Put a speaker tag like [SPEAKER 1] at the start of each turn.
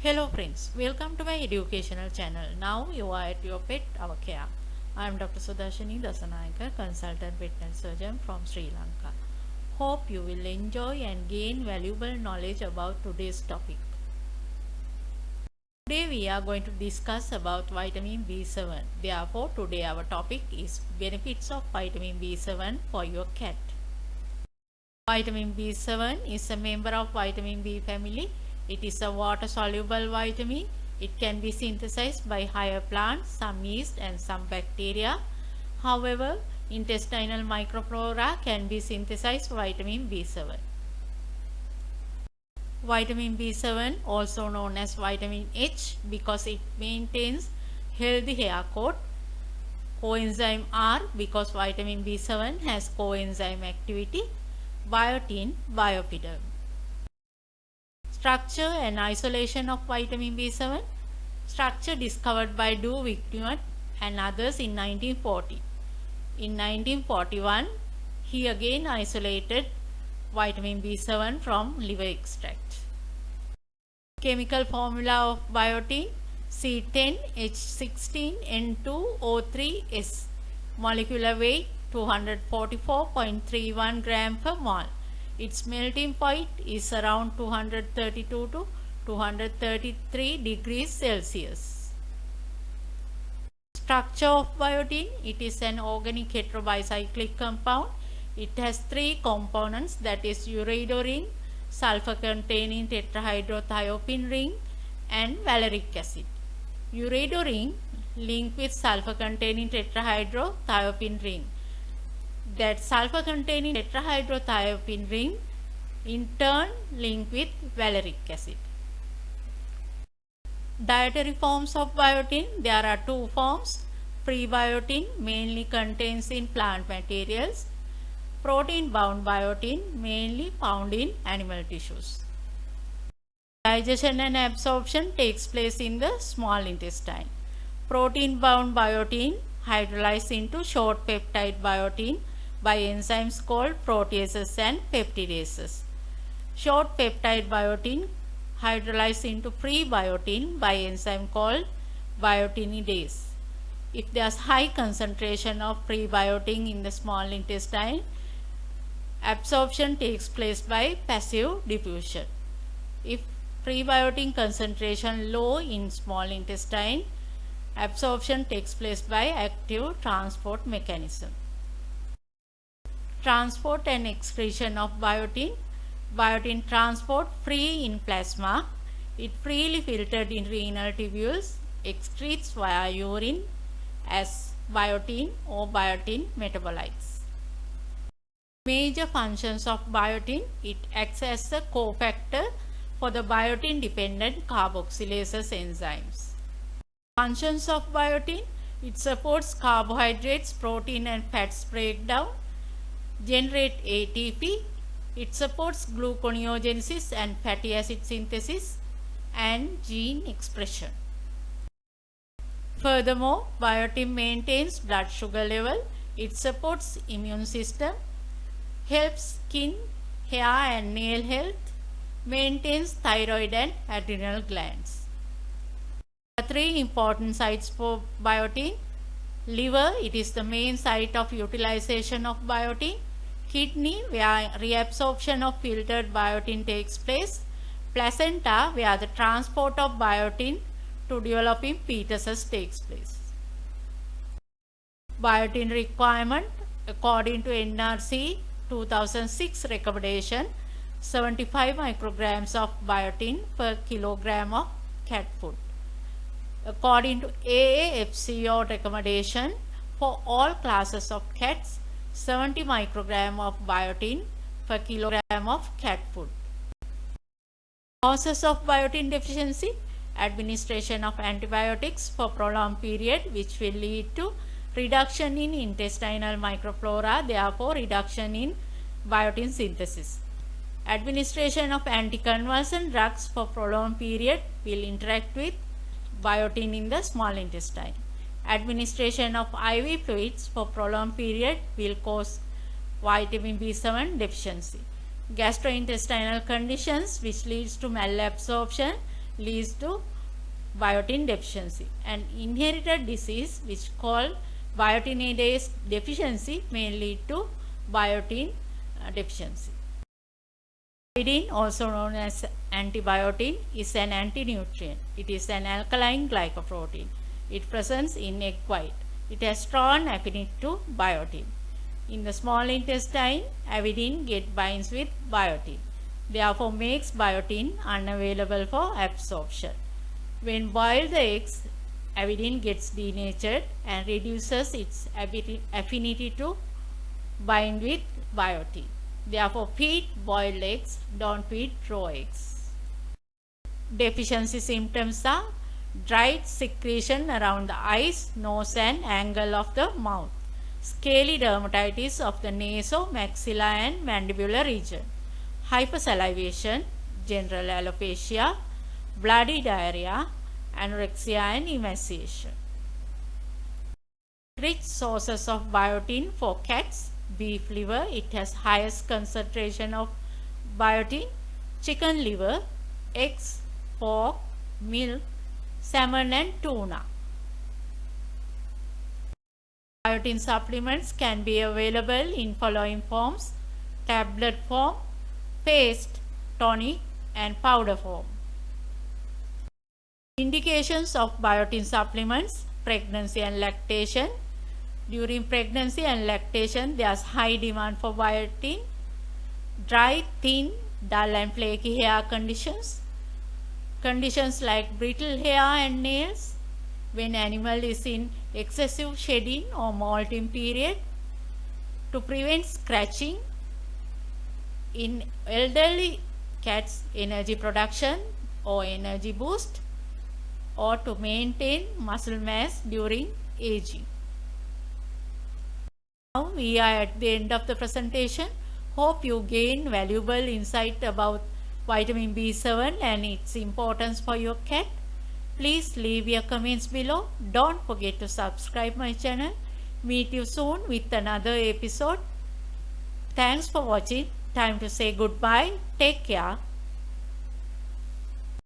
[SPEAKER 1] Hello friends, welcome to my educational channel. Now you are at your pet our care. I am Dr. Sudashini Dasanayakar, consultant veterinary surgeon from Sri Lanka. Hope you will enjoy and gain valuable knowledge about today's topic. Today we are going to discuss about vitamin B7. Therefore today our topic is benefits of vitamin B7 for your cat. Vitamin B7 is a member of vitamin B family. It is a water-soluble vitamin. It can be synthesized by higher plants, some yeast and some bacteria. However, intestinal microflora can be synthesized vitamin B7. Vitamin B7, also known as vitamin H, because it maintains healthy hair coat. Coenzyme R, because vitamin B7 has coenzyme activity. Biotin, biofidel. Structure and isolation of vitamin B7. Structure discovered by Du Wigmuth and others in 1940. In 1941, he again isolated vitamin B7 from liver extract. Chemical formula of biotin: C10H16N2O3S. Molecular weight 244.31 gram per mole. Its melting point is around 232 to 233 degrees Celsius. Structure of biotin: it is an organic heterobicyclic compound. It has three components, that is uridorin, sulfur containing tetrahydrothiophene ring and valeric acid. Uridorin linked with sulfur containing tetrahydrothiophene ring. That sulfur containing tetrahydrothiophene ring in turn linked with valeric acid. Dietary forms of biotin: there are two forms. Free biotin mainly contains in plant materials. Protein bound biotin mainly found in animal tissues. Digestion and absorption takes place in the small intestine. Protein bound biotin hydrolyzes into short peptide biotin by enzymes called proteases and peptidases. Short peptide biotin hydrolyzes into free biotin by enzyme called biotinidase. If there is high concentration of free biotin in the small intestine, absorption takes place by passive diffusion. If free biotin concentration low in small intestine, absorption takes place by active transport mechanism. Transport and excretion of biotin. Biotin transport free in plasma. It freely filtered in renal tubules, excretes via urine as biotin or biotin metabolites. Major functions of biotin: it acts as a cofactor for the biotin dependent carboxylases enzymes. Functions of biotin: it supports carbohydrates, protein and fats breakdown, generate ATP, it supports gluconeogenesis and fatty acid synthesis and gene expression. Furthermore, biotin maintains blood sugar level, it supports immune system, helps skin, hair and nail health, maintains thyroid and adrenal glands. There are three important sites for biotin. Liver, it is the main site of utilization of biotin. Kidney, where reabsorption of filtered biotin takes place. Placenta, where the transport of biotin to developing fetuses takes place. Biotin requirement: according to NRC 2006 recommendation, 75 micrograms of biotin per kilogram of cat food. According to AAFCO recommendation, for all classes of cats, 70 microgram of biotin per kilogram of cat food. Causes of biotin deficiency: administration of antibiotics for prolonged period, which will lead to reduction in intestinal microflora, therefore reduction in biotin synthesis. Administration of anticonvulsant drugs for prolonged period will interact with biotin in the small intestine. Administration of IV fluids for prolonged period will cause vitamin B7 deficiency. Gastrointestinal conditions which leads to malabsorption leads to biotin deficiency. An inherited disease which called biotinidase deficiency may lead to biotin deficiency. Iodine, also known as antibiotin, is an antinutrient. It is an alkaline glycoprotein. It presents in egg white. It has strong affinity to biotin. In the small intestine, avidin binds with biotin. Therefore, makes biotin unavailable for absorption. When boiled the eggs, avidin gets denatured and reduces its affinity to bind with biotin. Therefore, feed boiled eggs, don't feed raw eggs. Deficiency symptoms are dried secretion around the eyes, nose and angle of the mouth, scaly dermatitis of the naso-maxilla and mandibular region, hypersalivation, general alopecia, bloody diarrhea, anorexia and emaciation. Rich sources of biotin for cats: beef liver, it has highest concentration of biotin; chicken liver, eggs, pork, milk, salmon and tuna. Biotin supplements can be available in following forms: tablet form, paste, tonic and powder form. Indications of biotin supplements: pregnancy and lactation. During pregnancy and lactation, there is high demand for biotin. Dry, thin, dull and flaky hair conditions. Conditions like brittle hair and nails. When animal is in excessive shedding or molting period. To prevent scratching. In elderly cats, energy production or energy boost, or to maintain muscle mass during aging. Now we are at the end of the presentation. Hope you gain valuable insight about vitamin B7 and its importance for your cat. Please leave your comments below. Don't forget to subscribe my channel. Meet you soon with another episode. Thanks for watching. Time to say goodbye. Take care.